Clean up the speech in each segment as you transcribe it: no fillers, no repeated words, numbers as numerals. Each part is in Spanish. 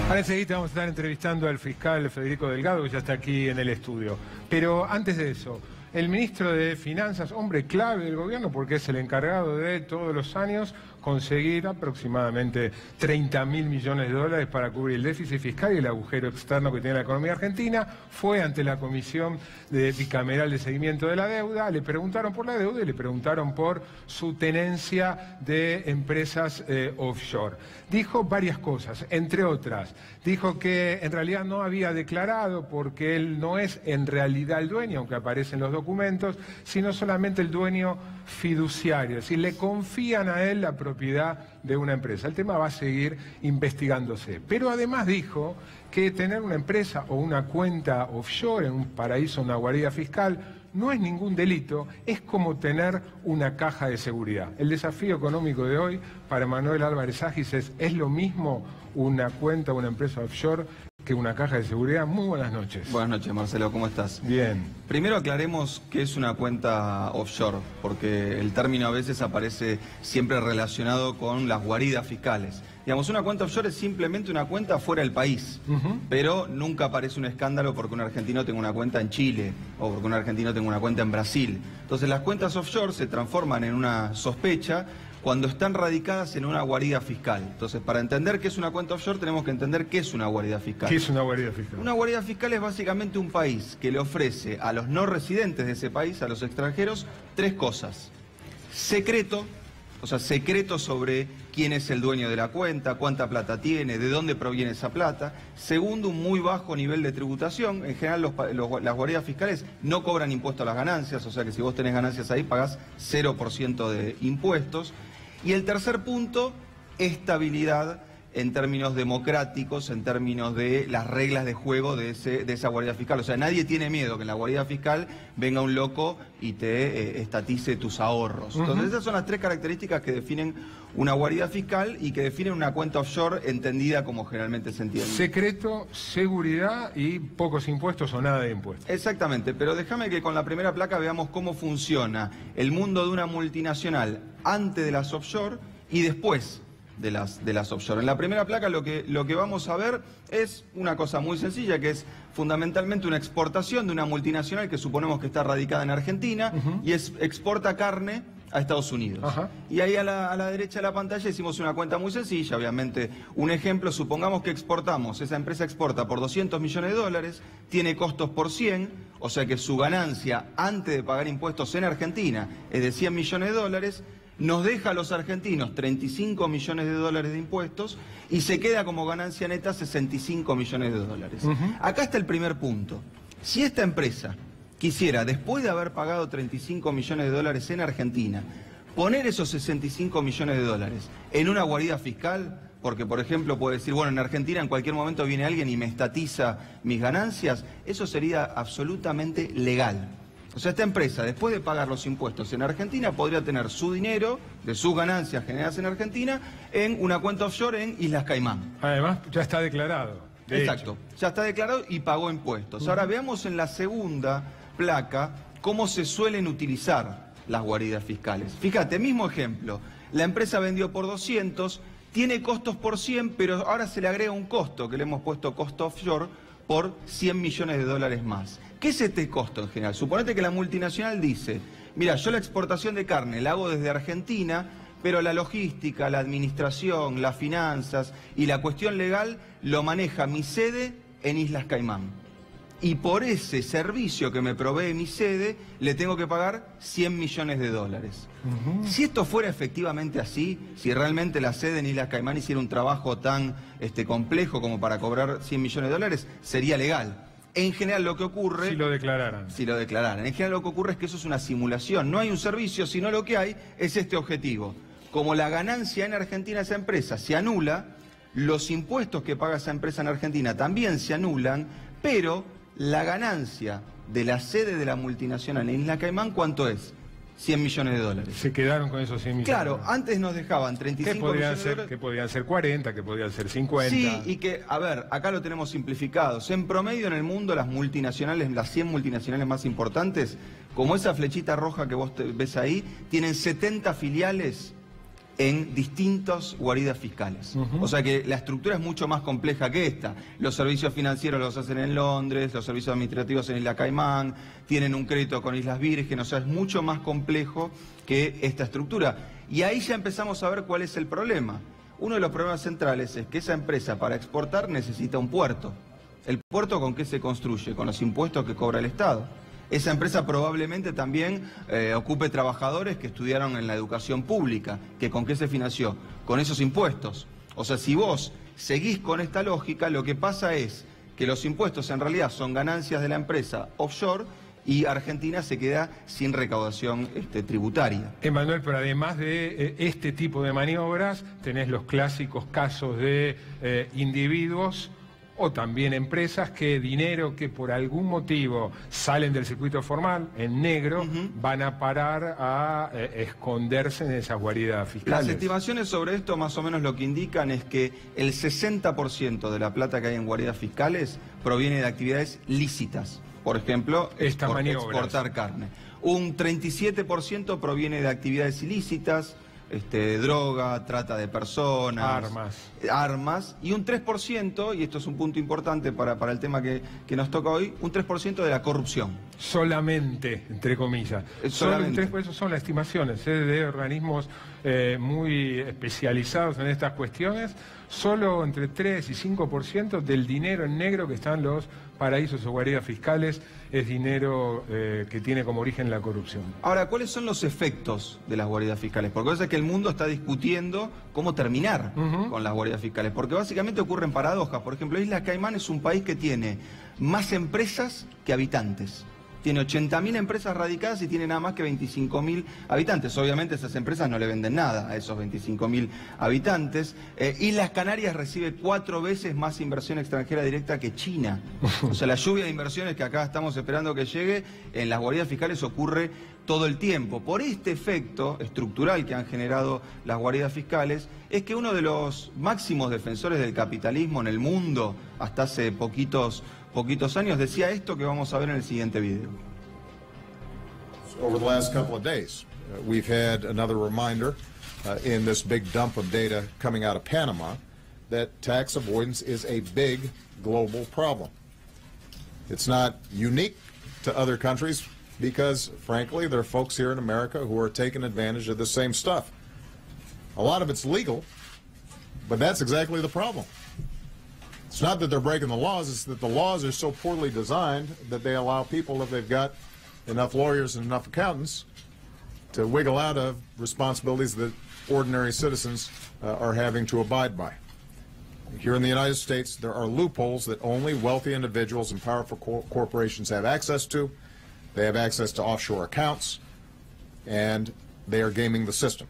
Ahora enseguida vamos a estar entrevistando al fiscal Federico Delgado, que ya está aquí en el estudio. Pero antes de eso, el ministro de Finanzas, hombre clave del gobierno, porque es el encargado de todos los años conseguir aproximadamente 30.000 millones de dólares para cubrir el déficit fiscal y el agujero externo que tiene la economía argentina, fue ante la Comisión Bicameral de Seguimiento de la Deuda, le preguntaron por la deuda y le preguntaron por su tenencia de empresas offshore. Dijo varias cosas, entre otras, dijo que en realidad no había declarado porque él no es en realidad el dueño, aunque aparece en los documentos, sino solamente el dueño fiduciario, es decir, le confían a él la propiedad de una empresa. El tema va a seguir investigándose. Pero además dijo que tener una empresa o una cuenta offshore en un paraíso, una guarida fiscal, no es ningún delito, es como tener una caja de seguridad. El desafío económico de hoy para Manuel Álvarez Agis es lo mismo una cuenta o una empresa offshore que una caja de seguridad. Muy buenas noches. Buenas noches, Marcelo, ¿cómo estás? Bien. Primero aclaremos qué es una cuenta offshore, porque el término a veces aparece siempre relacionado con las guaridas fiscales. Digamos, una cuenta offshore es simplemente una cuenta fuera del país, pero nunca aparece un escándalo porque un argentino tenga una cuenta en Chile o porque un argentino tenga una cuenta en Brasil. Entonces las cuentas offshore se transforman en una sospecha cuando están radicadas en una guarida fiscal. Entonces, para entender qué es una cuenta offshore, tenemos que entender qué es una guarida fiscal. ¿Qué es una guarida fiscal? Una guarida fiscal es básicamente un país que le ofrece a los no residentes de ese país, a los extranjeros, tres cosas. Secreto, o sea, secreto sobre quién es el dueño de la cuenta, cuánta plata tiene, de dónde proviene esa plata. Segundo, un muy bajo nivel de tributación. En general, las guaridas fiscales no cobran impuesto a las ganancias, o sea que si vos tenés ganancias ahí, pagás 0% de impuestos. Y el tercer punto, estabilidad en términos democráticos, en términos de las reglas de juego de esa guarida fiscal. O sea, nadie tiene miedo que en la guarida fiscal venga un loco y te estatice tus ahorros. Entonces, esas son las tres características que definen una guarida fiscal y que definen una cuenta offshore entendida como generalmente se entiende. Secreto, seguridad y pocos impuestos o nada de impuestos. Exactamente, pero déjame que con la primera placa veamos cómo funciona el mundo de una multinacional antes de las offshore y después de las offshore. En la primera placa lo que vamos a ver es una cosa muy sencilla, que es fundamentalmente una exportación de una multinacional que suponemos que está radicada en Argentina y exporta carne a Estados Unidos. Y ahí a la derecha de la pantalla hicimos una cuenta muy sencilla, obviamente. Un ejemplo, supongamos que exportamos, esa empresa exporta por 200 millones de dólares, tiene costos por 100, o sea que su ganancia antes de pagar impuestos en Argentina es de 100 millones de dólares, nos deja a los argentinos 35 millones de dólares de impuestos y se queda como ganancia neta 65 millones de dólares. Acá está el primer punto. Si esta empresa quisiera, después de haber pagado 35 millones de dólares en Argentina, poner esos 65 millones de dólares en una guarida fiscal, porque por ejemplo puede decir, bueno, en Argentina en cualquier momento viene alguien y me estatiza mis ganancias, eso sería absolutamente legal. O sea, esta empresa, después de pagar los impuestos en Argentina, podría tener su dinero de sus ganancias generadas en Argentina en una cuenta offshore en Islas Caimán. Además, ya está declarado. Exacto, ya está declarado y pagó impuestos. Ahora veamos en la segunda placa cómo se suelen utilizar las guaridas fiscales. Fíjate, mismo ejemplo, la empresa vendió por 200, tiene costos por 100, pero ahora se le agrega un costo, que le hemos puesto costo offshore, por 100 millones de dólares más. ¿Qué es este costo en general? Suponete que la multinacional dice, mira, yo la exportación de carne la hago desde Argentina, pero la logística, la administración, las finanzas y la cuestión legal lo maneja mi sede en Islas Caimán. Y por ese servicio que me provee mi sede, le tengo que pagar 100 millones de dólares. Si esto fuera efectivamente así, si realmente la sede en Islas Caimán hiciera un trabajo tan complejo como para cobrar 100 millones de dólares, sería legal. En general lo que ocurre... Si lo declararan. Si lo declararan. En general lo que ocurre es que eso es una simulación. No hay un servicio, sino lo que hay es este objetivo. Como la ganancia en Argentina de esa empresa se anula, los impuestos que paga esa empresa en Argentina también se anulan, pero la ganancia de la sede de la multinacional en Isla Caimán, ¿cuánto es? 100 millones de dólares. Se quedaron con esos 100 millones. Claro, antes nos dejaban 35 millones de dólares. Que podían ser 40, que podían ser 50. Sí, y que, a ver, acá lo tenemos simplificado. En promedio en el mundo las multinacionales, las 100 multinacionales más importantes, como esa flechita roja que vos ves ahí, tienen 70 filiales en distintas guaridas fiscales. O sea que la estructura es mucho más compleja que esta. Los servicios financieros los hacen en Londres, los servicios administrativos en Isla Caimán, tienen un crédito con Islas Vírgenes, o sea, es mucho más complejo que esta estructura. Y ahí ya empezamos a ver cuál es el problema. Uno de los problemas centrales es que esa empresa para exportar necesita un puerto. ¿El puerto con qué se construye? Con los impuestos que cobra el Estado. Esa empresa probablemente también ocupe trabajadores que estudiaron en la educación pública, que con qué se financió, con esos impuestos. O sea, si vos seguís con esta lógica, lo que pasa es que los impuestos en realidad son ganancias de la empresa offshore y Argentina se queda sin recaudación tributaria. Emanuel, pero además de este tipo de maniobras, tenés los clásicos casos de individuos o también empresas que dinero que por algún motivo salen del circuito formal, en negro, van a parar a esconderse en esas guaridas fiscales. Las estimaciones sobre esto más o menos lo que indican es que el 60% de la plata que hay en guaridas fiscales proviene de actividades lícitas. Por ejemplo, exportar carne. Un 37% proviene de actividades ilícitas, droga, trata de personas, armas, y un 3%, y esto es un punto importante para el tema que nos toca hoy, un 3% de la corrupción. Solamente, entre comillas. Solamente. Eso son las estimaciones de organismos muy especializados en estas cuestiones. Solo entre 3 y 5% del dinero en negro que están los paraísos o guaridas fiscales es dinero que tiene como origen la corrupción. Ahora, ¿cuáles son los efectos de las guaridas fiscales? Porque parece que el mundo está discutiendo cómo terminar con las guaridas fiscales, porque básicamente ocurren paradojas. Por ejemplo, Isla Caimán es un país que tiene más empresas que habitantes. Tiene 80.000 empresas radicadas y tiene nada más que 25.000 habitantes. Obviamente esas empresas no le venden nada a esos 25.000 habitantes. Islas Canarias recibe 4 veces más inversión extranjera directa que China. O sea, la lluvia de inversiones que acá estamos esperando que llegue, en las guaridas fiscales ocurre todo el tiempo. Por este efecto estructural que han generado las guaridas fiscales, es que uno de los máximos defensores del capitalismo en el mundo, hasta hace poquitos años, decía esto que vamos a ver en el siguiente video. Over the last couple of days, we've had another reminder in this big dump of data coming out of Panama that tax avoidance is a big global problem. It's not unique to other countries because, frankly, there are folks here in America who are taking advantage of the same stuff. A lot of it's legal, but that's exactly the problem. It's not that they're breaking the laws, it's that the laws are so poorly designed that they allow people, if they've got enough lawyers and enough accountants, to wiggle out of responsibilities that ordinary citizens are having to abide by. Here in the United States, there are loopholes that only wealthy individuals and powerful corporations have access to. They have access to offshore accounts, and they are gaming the system.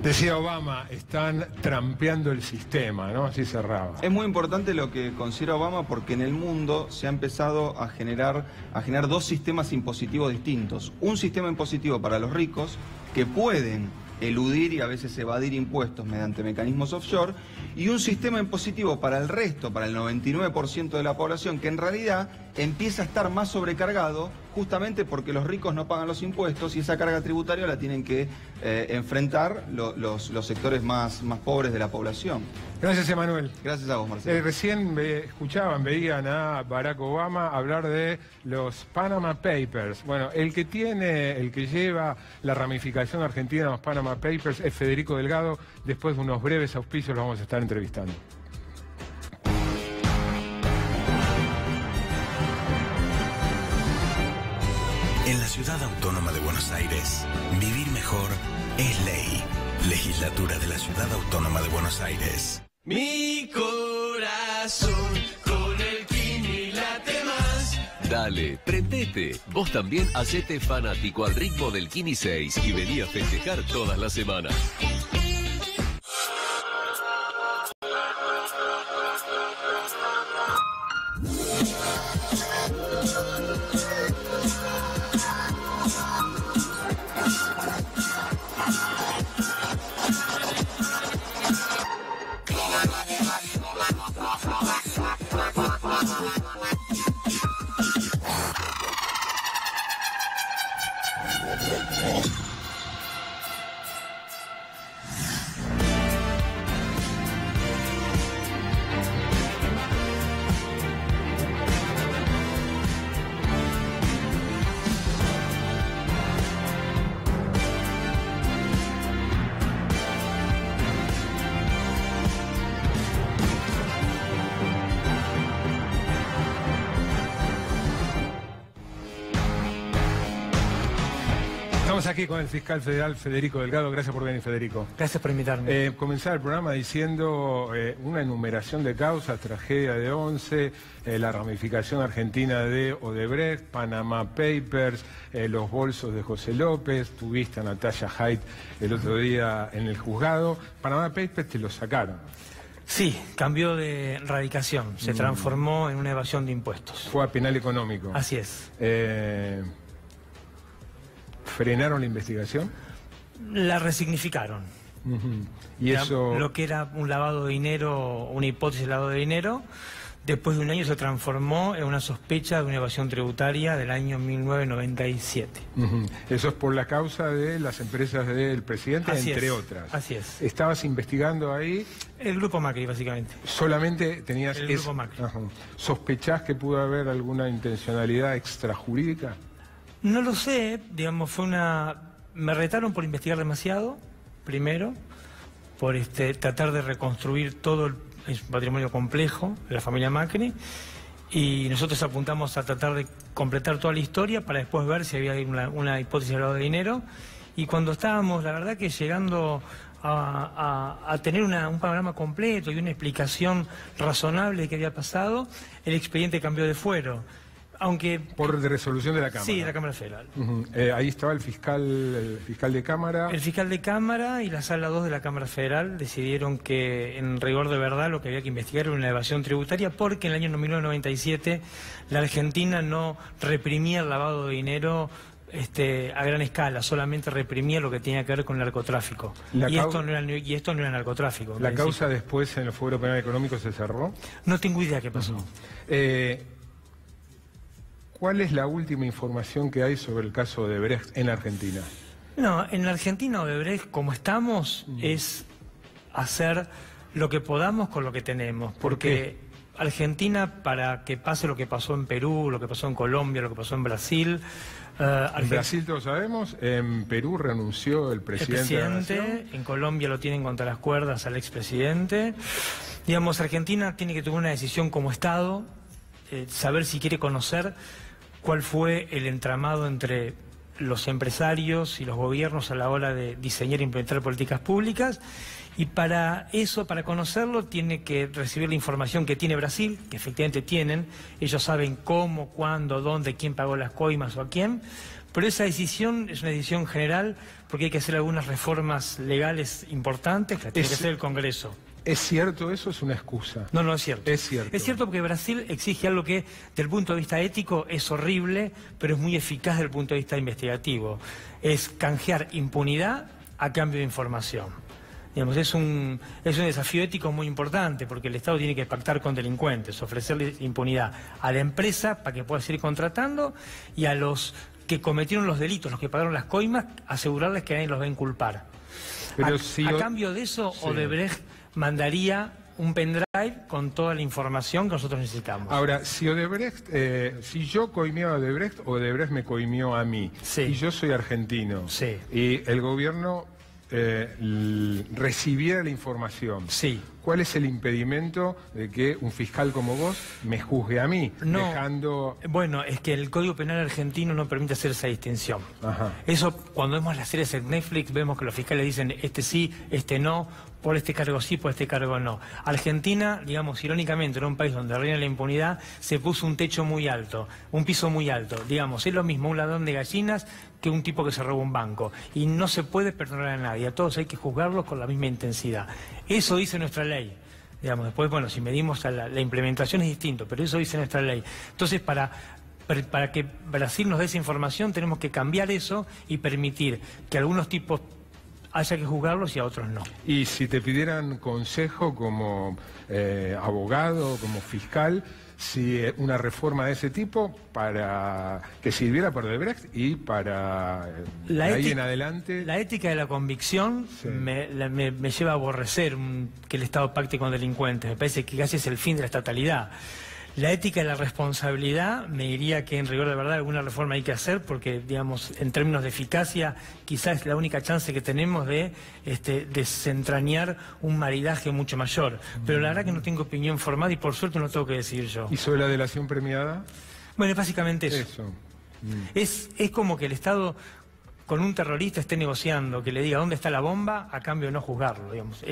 Decía Obama, están trampeando el sistema, ¿no? Así cerraba. Es muy importante lo que considera Obama porque en el mundo se ha empezado a generar 2 sistemas impositivos distintos. Un sistema impositivo para los ricos que pueden eludir y a veces evadir impuestos mediante mecanismos offshore, y un sistema impositivo para el resto, para el 99% de la población, que en realidad empieza a estar más sobrecargado justamente porque los ricos no pagan los impuestos y esa carga tributaria la tienen que enfrentar los sectores más pobres de la población. Gracias, Emanuel. Gracias a vos, Marcelo. Recién veían a Barack Obama hablar de los Panama Papers. Bueno, el que lleva la ramificación argentina de los Panama Papers es Federico Delgado. Después de unos breves auspicios lo vamos a estar entrevistando. En la Ciudad Autónoma de Buenos Aires, vivir mejor es ley. Legislatura de la Ciudad Autónoma de Buenos Aires. Mi corazón con el Kini late más. Dale, prendete. Vos también hacete fanático al ritmo del Kini 6 y vení a festejar todas las semanas. Estamos aquí con el fiscal federal Federico Delgado. Gracias por venir, Federico. Gracias por invitarme. Comenzar el programa diciendo una enumeración de causas: tragedia de Once, la ramificación argentina de Odebrecht, Panama Papers, los bolsos de José López. Tuviste a Natalia Haidt el otro día en el juzgado. Panama Papers te lo sacaron. Sí, cambió de radicación. Se transformó en una evasión de impuestos. Fue a penal económico. Así es. ¿Frenaron la investigación? La resignificaron. Y eso... Lo que era un lavado de dinero, una hipótesis de lavado de dinero, después de un año se transformó en una sospecha de una evasión tributaria del año 1997. Eso es por la causa de las empresas del presidente, Así entre es, otras. así es. ¿Estabas investigando ahí? El grupo Macri, básicamente. Solamente tenías... El grupo Macri. ¿Sospechás que pudo haber alguna intencionalidad extrajurídica? No lo sé, digamos, fue una... Me retaron por investigar demasiado, primero, por tratar de reconstruir todo el patrimonio complejo de la familia Macri, y nosotros apuntamos a tratar de completar toda la historia para después ver si había una hipótesis de lavado de dinero, y cuando estábamos, la verdad que llegando a tener un panorama completo y una explicación razonable de qué había pasado, el expediente cambió de fuero. Aunque... Por resolución de la Cámara. Sí, de la Cámara Federal. Ahí estaba el fiscal de Cámara. El fiscal de Cámara y la Sala 2 de la Cámara Federal decidieron que, en rigor de verdad, lo que había que investigar era una evasión tributaria, porque en el año 1997 la Argentina no reprimía el lavado de dinero a gran escala, solamente reprimía lo que tenía que ver con el narcotráfico. Y esto no era narcotráfico. ¿La causa después en el Fuero Penal Económico se cerró? No tengo idea qué pasó. ¿Cuál es la última información que hay sobre el caso de Odebrecht en Argentina? No, en la Argentina Odebrecht, como estamos, es hacer lo que podamos con lo que tenemos. Porque Argentina, para que pase lo que pasó en Perú, lo que pasó en Colombia, lo que pasó en Brasil... en Brasil todos sabemos, en Perú renunció el presidente de la Nación. En Colombia lo tienen contra las cuerdas al expresidente. Digamos, Argentina tiene que tomar una decisión como Estado, saber si quiere conocer cuál fue el entramado entre los empresarios y los gobiernos a la hora de diseñar e implementar políticas públicas, y para eso, para conocerlo, tiene que recibir la información que tiene Brasil, que efectivamente tienen. Ellos saben cómo, cuándo, dónde, quién pagó las coimas o a quién, pero esa decisión es una decisión general porque hay que hacer algunas reformas legales importantes que tiene que hacer el Congreso. ¿Es cierto eso? ¿Es una excusa? No, no es cierto. Es cierto. Es cierto porque Brasil exige algo que, desde el punto de vista ético, es horrible, pero es muy eficaz desde el punto de vista investigativo. Es canjear impunidad a cambio de información. Digamos, es un desafío ético muy importante, porque el Estado tiene que pactar con delincuentes, ofrecerle impunidad a la empresa para que pueda seguir contratando, y a los que cometieron los delitos, los que pagaron las coimas, asegurarles que nadie los va a inculpar. Pero a cambio de eso, sí, Odebrecht mandaría un pendrive con toda la información que nosotros necesitamos. Ahora, si Odebrecht, si yo coimeo a Odebrecht, Odebrecht me coimió a mí, sí, y yo soy argentino, sí, y el gobierno recibiera la información, sí, ¿cuál es el impedimento de que un fiscal como vos me juzgue a mí? No, dejando... Bueno, es que el Código Penal argentino no permite hacer esa distinción. Ajá. Eso, cuando vemos las series en Netflix, vemos que los fiscales dicen este sí, este no, por este cargo sí, por este cargo no. Argentina, digamos, irónicamente, en un país donde reina la impunidad, se puso un techo muy alto, un piso muy alto. Digamos, es lo mismo un ladrón de gallinas que un tipo que se roba un banco. Y no se puede perdonar a nadie, a todos hay que juzgarlos con la misma intensidad. Eso dice nuestra ley. Digamos, después, bueno, si medimos la implementación es distinto, pero eso dice nuestra ley. Entonces, para que Brasil nos dé esa información, tenemos que cambiar eso y permitir que algunos tipos haya que juzgarlos y a otros no. Y si te pidieran consejo como abogado, como fiscal, si una reforma de ese tipo para que sirviera para Odebrecht y para de ahí en adelante. La ética de la convicción sí. me lleva a aborrecer que el Estado pacte con delincuentes. Me parece que casi es el fin de la estatalidad. La ética de la responsabilidad me diría que en rigor de verdad alguna reforma hay que hacer porque, digamos, en términos de eficacia quizás es la única chance que tenemos de desentrañar un maridaje mucho mayor. Pero la verdad que no tengo opinión formada y por suerte no tengo que decidir yo. ¿Y sobre la delación premiada? Bueno, es básicamente eso. Es como que el Estado con un terrorista esté negociando, que le diga dónde está la bomba a cambio de no juzgarlo, digamos,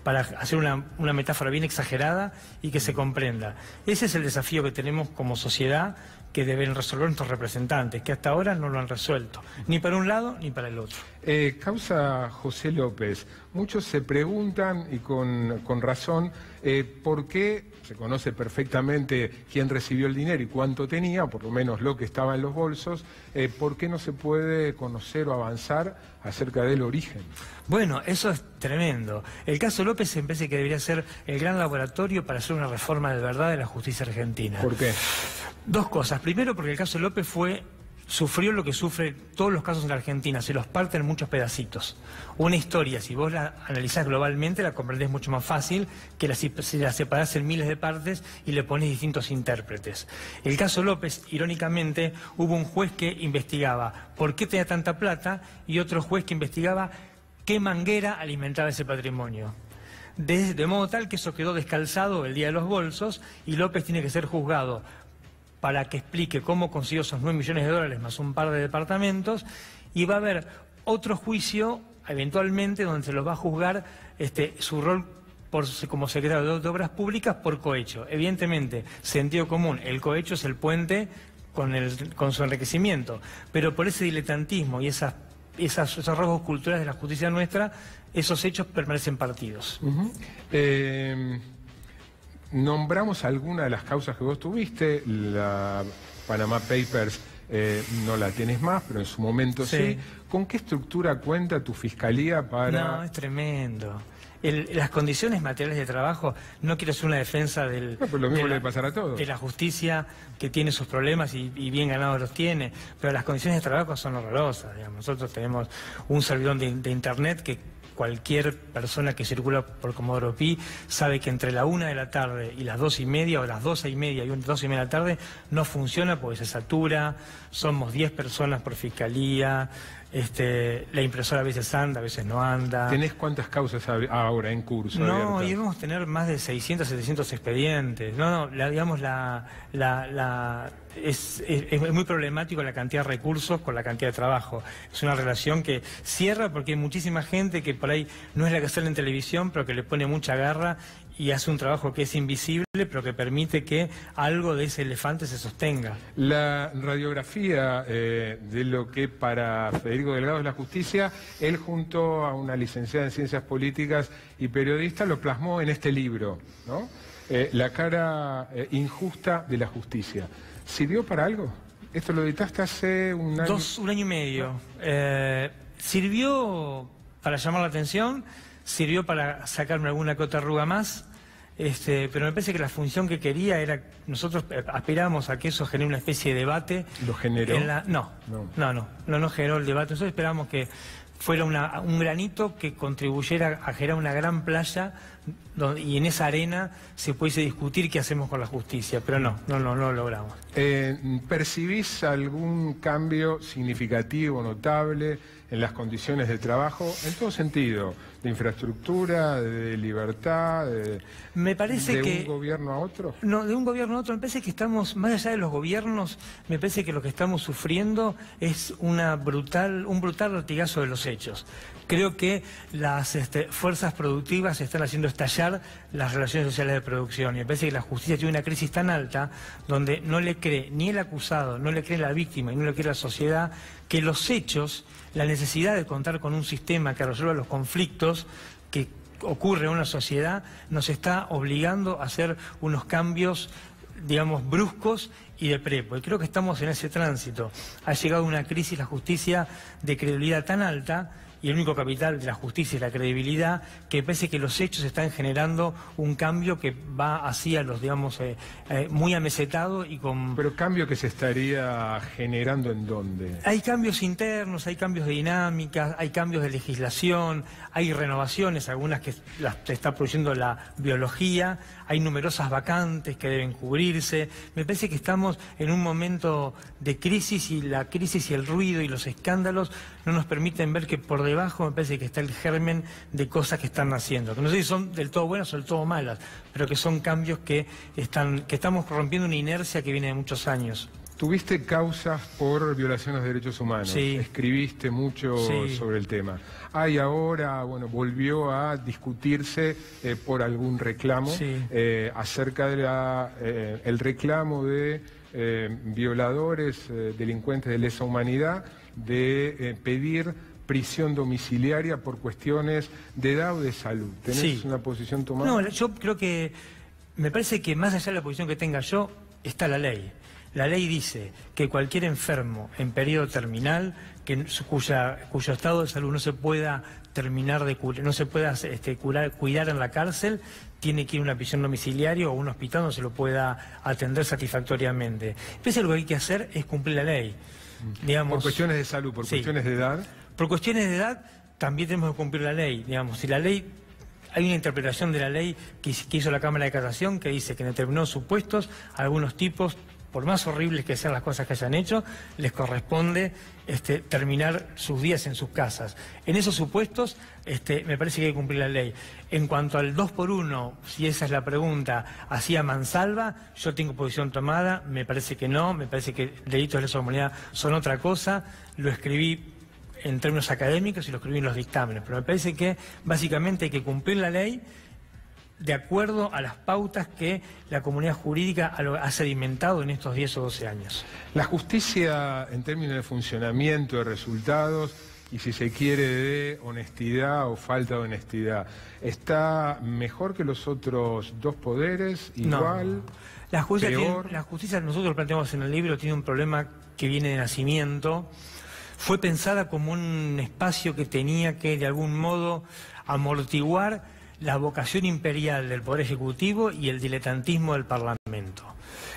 para hacer una metáfora bien exagerada y que se comprenda. Ese es el desafío que tenemos como sociedad que deben resolver nuestros representantes, que hasta ahora no lo han resuelto, ni para un lado ni para el otro. Causa José López, muchos se preguntan, y con razón, por qué se conoce perfectamente quién recibió el dinero y cuánto tenía, por lo menos lo que estaba en los bolsos, ¿por qué no se puede conocer o avanzar acerca del origen? Bueno, eso es tremendo. El caso López me parece que debería ser el gran laboratorio para hacer una reforma de verdad de la justicia argentina. ¿Por qué? Dos cosas. Primero, porque el caso López sufrió lo que sufren todos los casos en la Argentina, se los parten en muchos pedacitos. Una historia, si vos la analizás globalmente, la comprendés mucho más fácil que si la separás en miles de partes y le ponés distintos intérpretes. El caso López, irónicamente, hubo un juez que investigaba por qué tenía tanta plata y otro juez que investigaba qué manguera alimentaba ese patrimonio. De modo tal que eso quedó descalzado el día de los bolsos y López tiene que ser juzgado para que explique cómo consiguió esos 9 millones de dólares más un par de departamentos, y va a haber otro juicio, eventualmente, donde se los va a juzgar su rol como secretario de Obras Públicas por cohecho. Evidentemente, sentido común, el cohecho es el puente con su enriquecimiento, pero por ese diletantismo y esos rasgos culturales de la justicia nuestra, esos hechos permanecen partidos. Nombramos algunas de las causas que vos tuviste, la Panama Papers no la tienes más, pero en su momento sí. ¿Con qué estructura cuenta tu fiscalía para...? No, es tremendo. Las condiciones materiales de trabajo, no quiero hacer una defensa pero lo mismo le pasará a todos. De la justicia, que tiene sus problemas y bien ganados los tiene, pero las condiciones de trabajo son horrorosas. Digamos. Nosotros tenemos un servidor de internet que cualquier persona que circula por Comodoro Pi sabe que entre la 1 de la tarde y las 2:30 o las 12:30 y 2:30 de la tarde no funciona porque se satura, somos 10 personas por fiscalía, la impresora a veces anda, a veces no anda. ¿Tenés cuántas causas ahora en curso? No, íbamos a tener más de 600, 700 expedientes. Es muy problemático la cantidad de recursos con la cantidad de trabajo. Es una relación que cierra porque hay muchísima gente que por ahí no es la que sale en televisión, pero que le pone mucha garra y hace un trabajo que es invisible, pero que permite que algo de ese elefante se sostenga. La radiografía de lo que para Federico Delgado es la justicia, él junto a una licenciada en Ciencias Políticas y periodista lo plasmó en este libro, ¿no? La cara injusta de la justicia. ¿Sirvió para algo? Esto lo editaste hace un año. Un año y medio. Sirvió para llamar la atención, sirvió para sacarme alguna que otra arruga más, pero me parece que la función que quería era, nosotros aspiramos a que eso genere una especie de debate. ¿Lo generó? No generó el debate. Nosotros esperábamos que fuera un granito que contribuyera a generar una gran playa y en esa arena se pudiese discutir qué hacemos con la justicia, pero no lo logramos. ¿Percibís algún cambio significativo, notable en las condiciones de trabajo, en todo sentido, de infraestructura, de libertad, me parece de un gobierno a otro? No, de un gobierno a otro. Me parece que estamos, más allá de los gobiernos, me parece que lo que estamos sufriendo es un brutal latigazo de los hechos. Creo que las fuerzas productivas están haciendo estallar las relaciones sociales de producción y me parece que la justicia tiene una crisis tan alta donde no le cree ni el acusado, no le cree la víctima y no le cree la sociedad, que los hechos, la necesidad de contar con un sistema que resuelva los conflictos que ocurre en una sociedad, nos está obligando a hacer unos cambios, digamos, bruscos y de prepo. Y creo que estamos en ese tránsito. Ha llegado una crisis la justicia de credibilidad tan alta y el único capital de la justicia es la credibilidad, que parece que los hechos están generando un cambio que va hacia los, digamos, muy amesetado y con... Pero cambio que se estaría generando ¿en dónde? Hay cambios internos, hay cambios de dinámicas, hay cambios de legislación, hay renovaciones, algunas que las está produciendo la biología, hay numerosas vacantes que deben cubrirse. Me parece que estamos en un momento de crisis y la crisis y el ruido y los escándalos no nos permiten ver que por debajo me parece que está el germen de cosas que están naciendo, que no sé si son del todo buenas o del todo malas, pero que son cambios que estamos rompiendo una inercia que viene de muchos años. Tuviste causas por violaciones de derechos humanos, sí. Escribiste mucho sobre el tema. Hay ahora, bueno, volvió a discutirse por algún reclamo acerca de el reclamo de violadores, delincuentes de lesa humanidad, de pedir prisión domiciliaria por cuestiones de edad o de salud. ¿Tenés una posición tomada? No, yo creo que, me parece que más allá de la posición que tenga yo, está la ley. La ley dice que cualquier enfermo en periodo terminal, cuyo estado de salud no se pueda terminar de curar, no se pueda cuidar en la cárcel, tiene que ir a una prisión domiciliaria o a un hospital donde se lo pueda atender satisfactoriamente. Entonces lo que hay que hacer es cumplir la ley. Digamos, por cuestiones de salud, por cuestiones de edad. Por cuestiones de edad también tenemos que cumplir la ley. Digamos, si la ley, hay una interpretación de la ley que hizo la Cámara de Casación que dice que en determinados supuestos algunos tipos, por más horribles que sean las cosas que hayan hecho, les corresponde terminar sus días en sus casas. En esos supuestos me parece que hay que cumplir la ley. En cuanto al 2x1, si esa es la pregunta, así a mansalva, yo tengo posición tomada, me parece que no, me parece que delitos de lesa humanidad son otra cosa, lo escribí en términos académicos y lo escribí en los dictámenes, pero me parece que básicamente hay que cumplir la ley de acuerdo a las pautas que la comunidad jurídica ha sedimentado en estos 10 o 12 años. La justicia, en términos de funcionamiento, de resultados, y si se quiere de honestidad o falta de honestidad, ¿está mejor que los otros dos poderes? ¿Igual? No. La justicia, peor. La justicia, nosotros lo planteamos en el libro, tiene un problema que viene de nacimiento. Fue pensada como un espacio que tenía que, de algún modo, amortiguar la vocación imperial del Poder Ejecutivo y el diletantismo del Parlamento.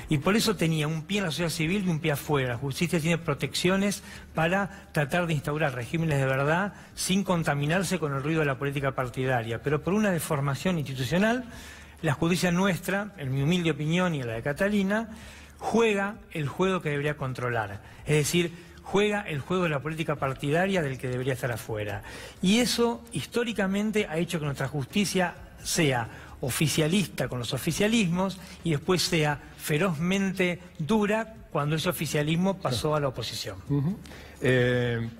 Y por eso tenía un pie en la sociedad civil y un pie afuera. La justicia tiene protecciones para tratar de instaurar regímenes de verdad sin contaminarse con el ruido de la política partidaria. Pero por una deformación institucional, la justicia nuestra, en mi humilde opinión y en la de Catalina, juega el juego que debería controlar. Es decir, juega el juego de la política partidaria del que debería estar afuera. Y eso, históricamente, ha hecho que nuestra justicia sea oficialista con los oficialismos y después sea ferozmente dura cuando ese oficialismo pasó a la oposición.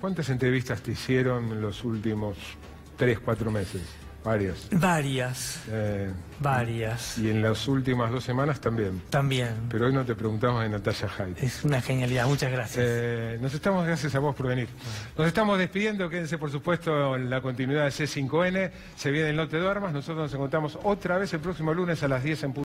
¿Cuántas entrevistas te hicieron en los últimos 3, 4 meses? Varias. Varias. Y en las últimas 2 semanas también. También. Pero hoy no te preguntamos de Natalia Haidt. Es una genialidad, muchas gracias. Gracias a vos por venir. Nos estamos despidiendo, quédense por supuesto en la continuidad de C5N. Se viene el No Te Duermas, nosotros nos encontramos otra vez el próximo lunes a las 10 en punto.